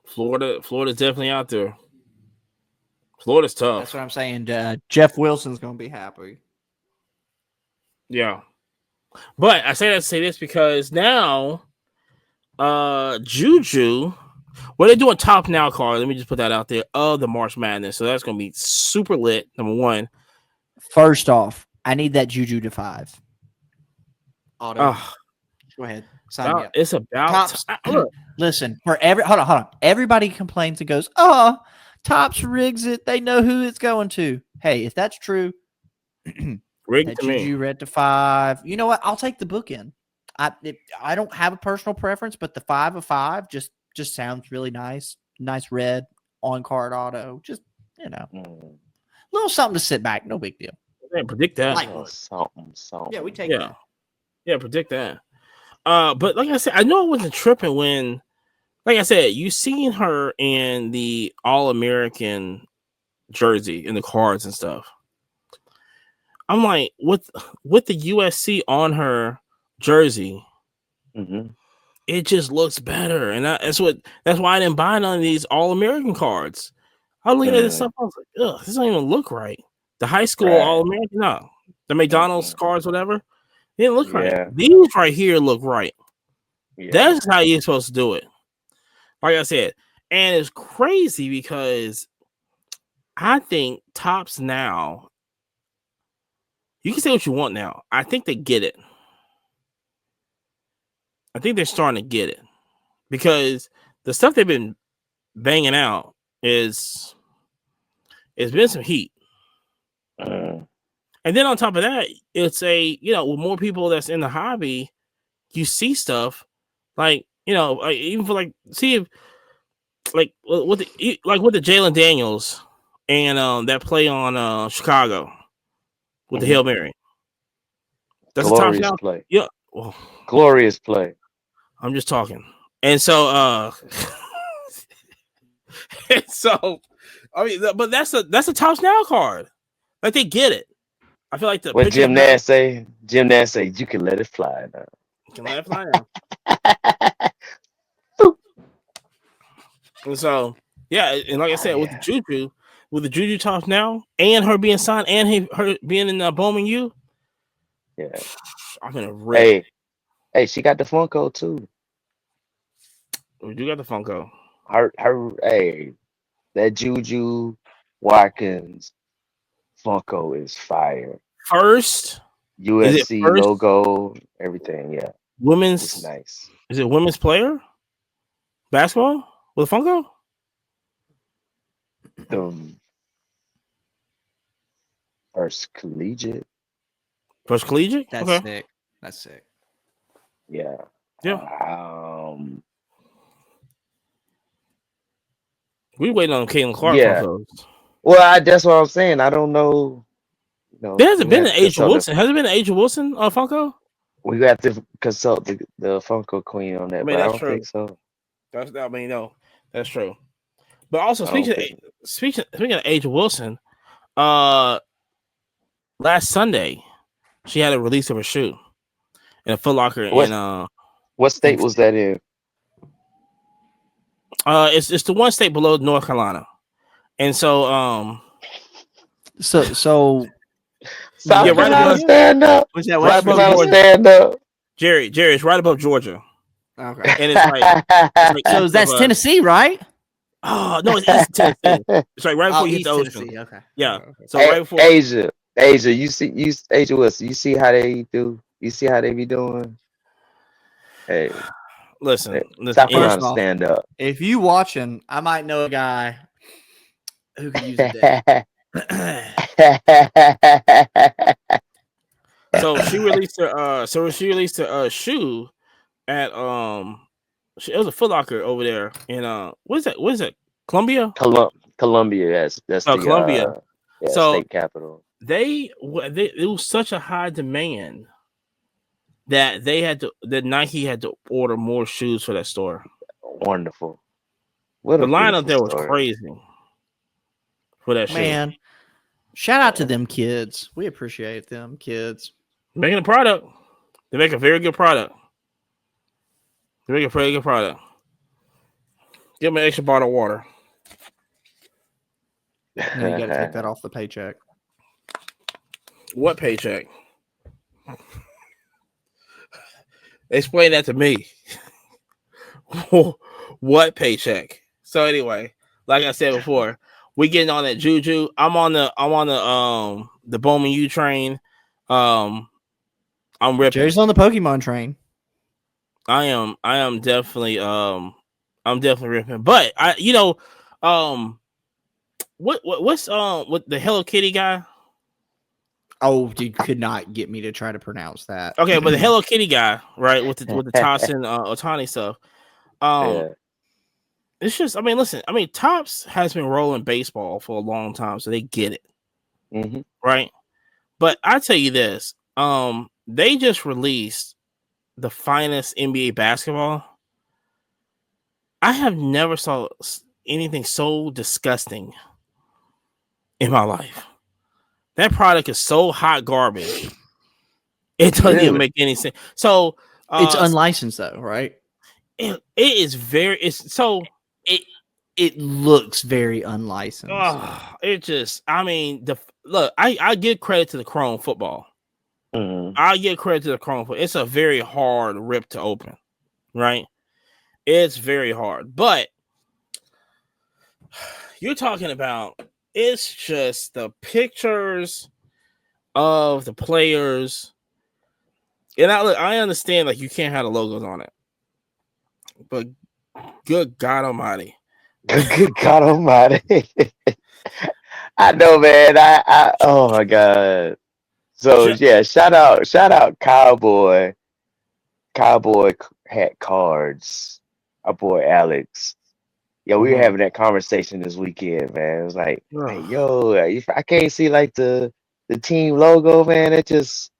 Florida's definitely out there. Florida's tough. That's what I'm saying. Jeff Wilson's gonna be happy. Yeah. But I say that to say this because now Juju, well, they're doing top now card. Let me just put that out there of the March Madness. So that's gonna be super lit, number one. First off, I need that Juju to 5. Auto. Go ahead. Sign me up. It's about Tops. Listen, hold on. Everybody complains and goes, "Oh, Tops rigs it. They know who it's going to." Hey, if that's true, rig that to me. Juju red to 5. You know what? I'll take the bookend. I don't have a personal preference, but the 5 of 5 just sounds really nice. Nice red on card auto. Just little something to sit back. No big deal. Yeah, predict that. Something. Yeah, we take that. Yeah, predict that. But like I said, I know I wasn't tripping when, like I said, you seen her in the All-American jersey in the cards and stuff. I'm like, with the USC on her jersey, it just looks better, and that's why I didn't buy none of these All-American cards. I was looking at this stuff, I was like, ugh, this don't even look right. The high school All-American, no, the McDonald's cards, whatever. It didn't look right. These right here look right. Yeah. That's how you're supposed to do it. Like I said, and it's crazy because I think Tops now, you can say what you want now. I think they get it. I think they're starting to get it because the stuff they've been banging out it's been some heat. And then on top of that, it's with more people that's in the hobby, you see stuff like, even for see if with the Jalen Daniels and that play on Chicago with the Hail Mary. That's glorious a top play. Yeah. Well, glorious play. I'm just talking. And so I mean, but that's a Tops Now card. Like they get it. I feel like what Jim Nance say, you can let it fly now. You can let it fly now. And so, yeah, and like I said, with the Juju Tops Now, and her being signed, and her being in Bowman U, I'm gonna rip. Hey, she got the Funko too. We do got the Funko. That Juju Watkins Funko is fire. First USC logo, everything. Yeah, women's. It's nice. Is it women's player basketball with a Funko? The first collegiate. First collegiate. That's okay. sick. That's sick. Yeah. We waiting on Caitlin Clark. Yeah. Funkos. Well, that's what I'm saying. I don't know. There hasn't been an Asia Wilson. Has it been an Asia Wilson Funko? We got to consult the Funko Queen on that, but I don't think so. That's true. But also speaking of Asia Wilson, last Sunday she had a release of her shoe in a Foot Locker what state was that in? It's the one state below North Carolina, and so South Carolina stand up. Was that South Carolina stand up? Jerry, it's right above Georgia. Okay, and it's like so that's Tennessee, right? Oh no, it's East Tennessee. It's like right before you hit the ocean. Okay, yeah. Okay. So right before Asia, Asia Wilson. You see how they do? You see how they be doing? Hey, listen. South Carolina stand up. If you watching, I might know a guy Who could use a day? So she released her shoe at it was a Foot Locker over there in what is that? Columbia? Columbia, yes, that's Oh, the Columbia. So state capital. it was such a high demand that Nike had to order more shoes for that store. Wonderful. What The a lineup beautiful there was story. crazy for that shoe. Man, shout out to them kids. We appreciate them kids. Making a product. They make a very good product. They make a very good product. Give me an extra bottle of water. No, you got to take that off the paycheck. What paycheck? Explain that to me. What paycheck? So anyway, like I said before, we getting on that juju. I'm on the Bowman U train. I'm ripping. Jerry's on the Pokemon train. I am definitely I'm definitely ripping. But what's with the Hello Kitty guy? Oh, dude, could not get me to try to pronounce that. Okay, but the Hello Kitty guy, right, with the Tosin Otani stuff. It's just, I mean, listen, Topps has been rolling baseball for a long time, so they get it, right? But I tell you this, they just released the finest NBA basketball. I have never saw anything so disgusting in my life. That product is so hot garbage. It doesn't even make any sense. So it's unlicensed though, right? It is very. It looks very unlicensed. It just. I mean, I give credit to the Chrome football. I give credit to the Chrome football. It's a very hard rip to open, right? It's very hard, but you're talking about. It's just the pictures of the players. And I understand, like, you can't have the logos on it. But good God Almighty. Good God Almighty. I know, man. I oh my God. So yeah, shout out Cowboy hat cards. Our boy Alex. Yeah, we were having that conversation this weekend, man. It was like, hey, yo, if I can't see like the team logo, man, it just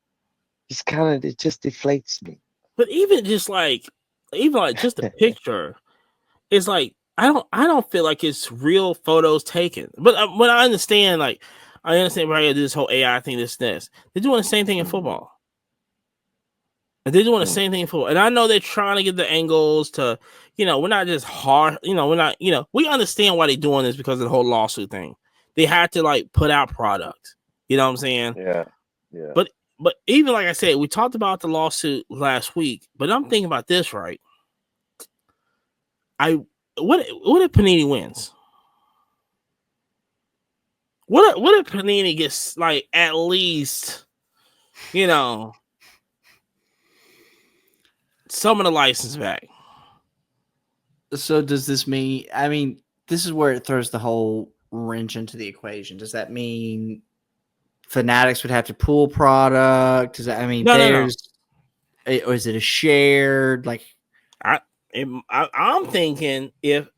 deflates me. But even just just the picture, it's like I don't feel like it's real photos taken. But when I understand, like, I understand why this whole AI thing, this. They're doing the same thing in football. And they're doing the same thing in football. And I know they're trying to get the angles to, we're not just hard, we're not, we understand why they're doing this because of the whole lawsuit thing. They had to like put out product. You know what I'm saying? Yeah. Yeah. But even like I said, we talked about the lawsuit last week, but I'm thinking about this, right? What if Panini wins? What if Panini gets like at least, some of the license back? So does this mean? I mean, this is where it throws the whole wrench into the equation. Does that mean Fanatics would have to pull product? Does that? I mean, or is it a shared? Like, I'm thinking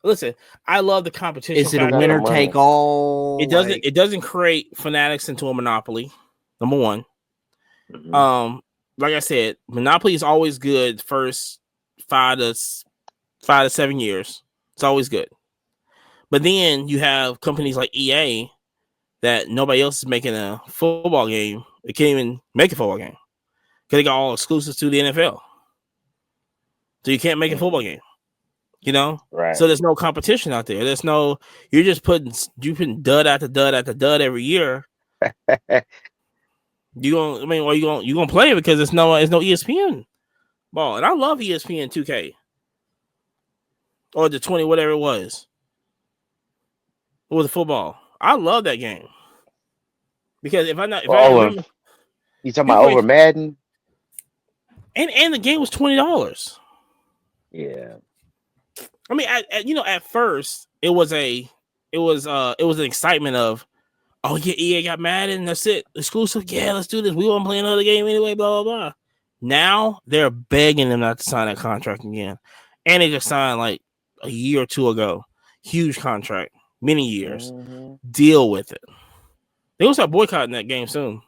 listen, I love the competition. Is it a winner take all? It doesn't create Fanatics into a monopoly. Number one. Like I said, monopoly is always good first 5 to 7 years. It's always good. But then you have companies like EA that nobody else is making a football game. They can't even make a football game because they got all exclusives to the NFL. So you can't make a football game, Right. So there's no competition out there. You're just putting dud after dud after dud every year. You gonna play it because it's no ESPN ball, and I love ESPN 2K or the 20 whatever it was with the football. I love that game because if I remember, you talking about over Madden, and the game was $20. Yeah, I mean, at first it was a an excitement of, oh yeah, EA got Madden, that's it, exclusive, yeah, let's do this. We won't play another game anyway, blah blah blah. Now they're begging them not to sign that contract again, and they just signed like a year or two ago, huge contract, many years. Deal with it. They will start boycotting that game soon.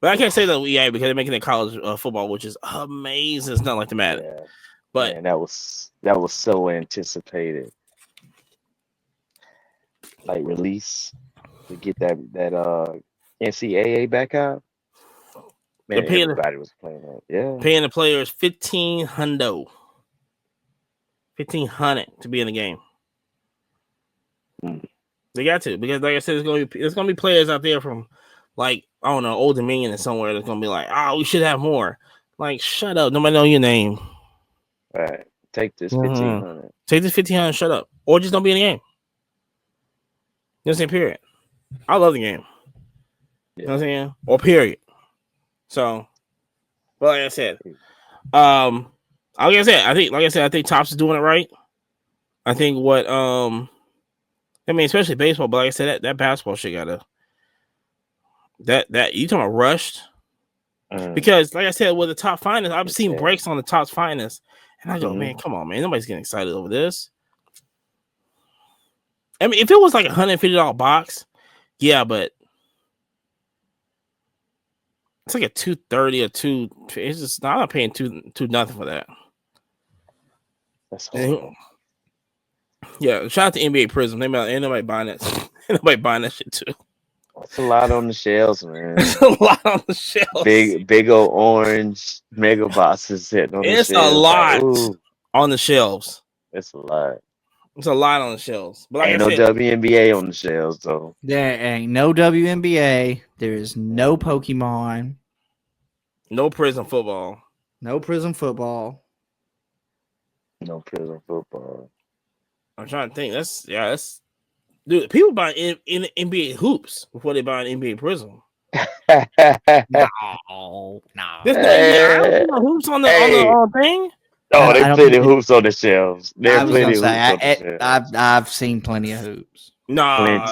But I can't say that with EA because they're making it college football, which is amazing. It's not like the Madden. Yeah. But Man, that was so anticipated. Like release to get that NCAA back out. Man, everybody was playing that. Yeah. Paying the players $1,500 to be in the game. They got to, because like I said, there's gonna be players out there from, like, I don't know, Old Dominion or somewhere that's gonna be like, we should have more. Like, shut up, nobody know your name. All right, take this 1,500. Take this 1,500. Shut up, or just don't be in the game. You know what I'm saying? Period. I love the game. You know what I'm saying? Or period. So, but like I said, I think Topps is doing it right. I think especially baseball, but like I said, that basketball shit gotta that you talking about rushed? Because like I said, with the top finest, I've seen breaks on the top finest, and I go, man, come on, man, nobody's getting excited over this. I mean, if it was like $150 box, yeah, but it's like a $230 or $2. It's just, I'm not paying two nothing for that. That's horrible. Yeah, shout out to NBA Prism. Ain't nobody buying that. Ain't nobody buying that shit too. It's a lot on the shelves, man. It's a lot on the shelves. Big old orange mega boxes sitting on the shelves. It's a lot on the shelves. It's a lot. It's a lot on the shelves. But like ain't no WNBA on the shelves, though. There ain't no WNBA. There is no Pokemon. No Prism football. No Prism football. No Prism football. I'm trying to think. That's dude. People buy in NBA hoops before they buy an NBA Prism. No. There's no hoops on the thing. Oh, they plenty of hoops on the shelves. I've seen plenty of hoops. Not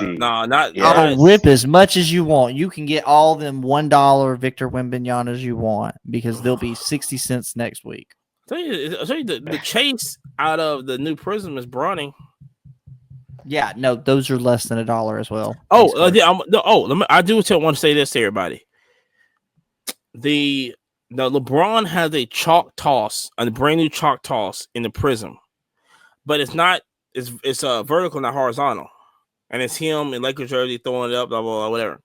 rip as much as you want. You can get all them $1 Victor Wembanyama's you want, because they'll be 60 cents next week. I'll tell you the chase out of the new Prism is Bronny. Yeah, no, those are less than $1 as well. I do want to say this to everybody. The LeBron has a chalk toss, a brand new chalk toss in the Prism, but it's not. It's vertical, not horizontal, and it's him in Lakers jersey throwing it up, blah blah blah, whatever.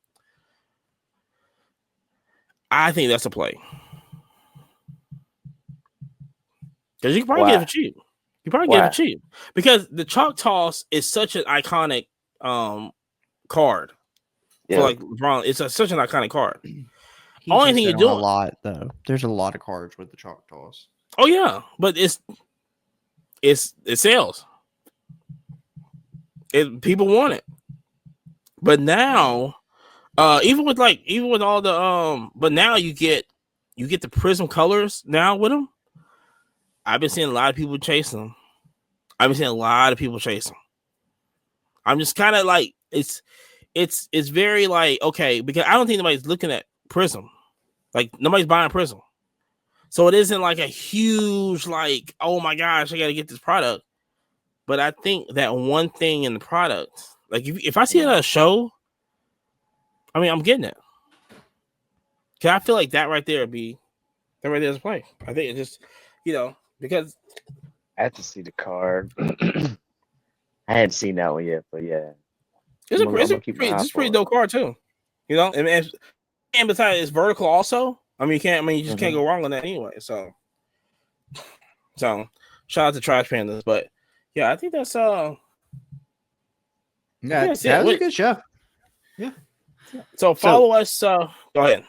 I think that's a play because you can probably get it for cheap. You probably get it for cheap because the chalk toss is such an iconic card. Yeah. For like LeBron, it's such an iconic card. Only thing you do a lot though. There's a lot of cards with the chalk toss. Oh yeah, but it sells. People want it. But now, even with all the but now you get the Prism colors now with them. I've been seeing a lot of people chase them. I'm just kind of like it's very like, okay, because I don't think nobody's looking at Prism. Like, nobody's buying Prism. So it isn't like a huge, like, oh my gosh, I got to get this product. But I think that one thing in the product, like if I see it at a show, I mean, I'm getting it. Because I feel like that right there is a play. I think it just, because I have to see the card. I hadn't seen that one yet, but yeah. It's a pretty dope card too. And besides, it's vertical also. I mean, you just can't go wrong on that anyway. So shout out to Trash Pandas. But yeah, I think that's that was a good show. Yeah. So follow us. Go ahead.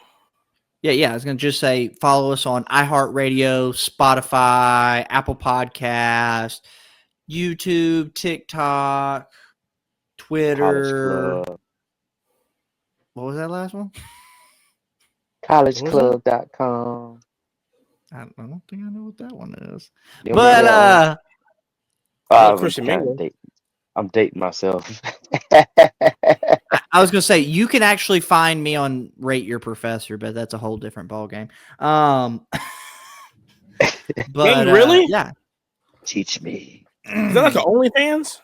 Yeah. I was gonna just say follow us on iHeartRadio, Spotify, Apple Podcast, YouTube, TikTok, Twitter. What was that last one? collegeclub.com. I don't think I know what that one is. Christian Mingle. I'm dating myself. I was gonna say you can actually find me on Rate Your Professor, but that's a whole different ball game. But really? yeah. Teach me. Is that like an OnlyFans?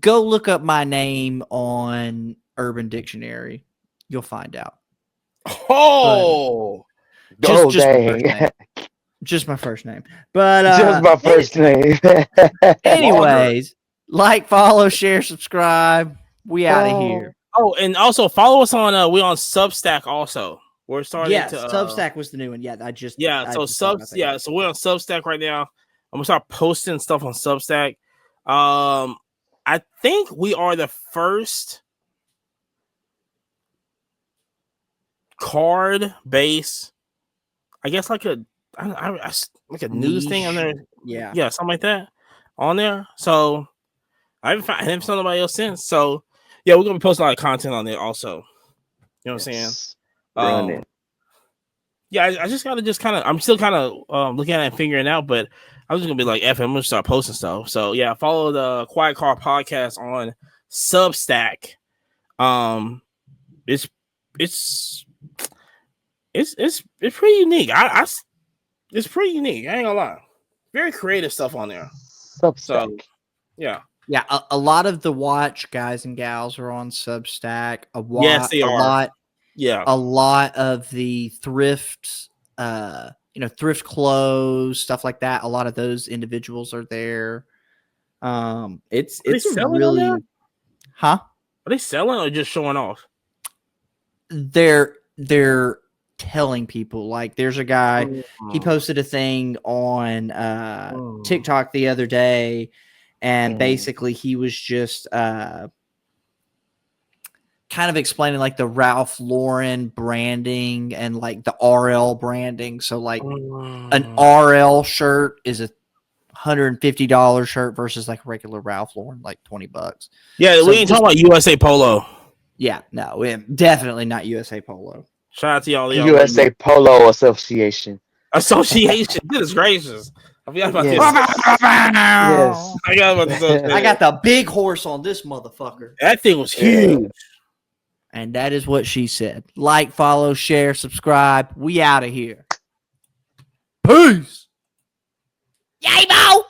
Go look up my name on Urban Dictionary. You'll find out. Oh, Oh, Just my first dang. name. Just my first name. But Just my first name. anyways, like, follow, share, subscribe. We out of here. oh, and also follow us on we on Substack also. We're starting Yes, to Substack was the new one. Yeah, I just yeah. I So just thought about that. yeah. So we're on Substack right now. I'm gonna start posting stuff on Substack. I think we are the first card base. I guess like a like a news thing on there. Yeah. Yeah, something like that on there. So I haven't found nobody else since. So yeah, we're gonna be posting a lot of content on there also. You know what I'm saying? Run it. Yeah, I just gotta I'm still kind of looking at it and figuring it out, but I'm just gonna be like, F, I'm gonna start posting stuff. So yeah, follow the Quiet Car Podcast on Substack. It's pretty unique. It's pretty unique. I ain't gonna lie. Very creative stuff on there. Substack. So yeah. Yeah, a lot of the watch guys and gals are on Substack. Yes, they are. A lot of the thrift, thrift clothes, stuff like that. A lot of those individuals are there. It's selling on really, there? huh? Are they selling or just showing off? They're telling people. Like, there's a guy, he posted a thing on TikTok the other day, and basically he was just kind of explaining like the Ralph Lauren branding and like the RL branding. So like an RL shirt is a $150 shirt versus like regular Ralph Lauren, like $20. Yeah, So we ain't talking about USA Polo. Yeah, no, definitely not USA Polo. Shout out to y'all. USA Polo Association. Association. Goodness gracious. I forgot about Yes. this. Yes. I forgot about this. I got the big horse on this motherfucker. That thing was huge. And that is what she said. Like, follow, share, subscribe. We out of here. Peace. Yay, Mo!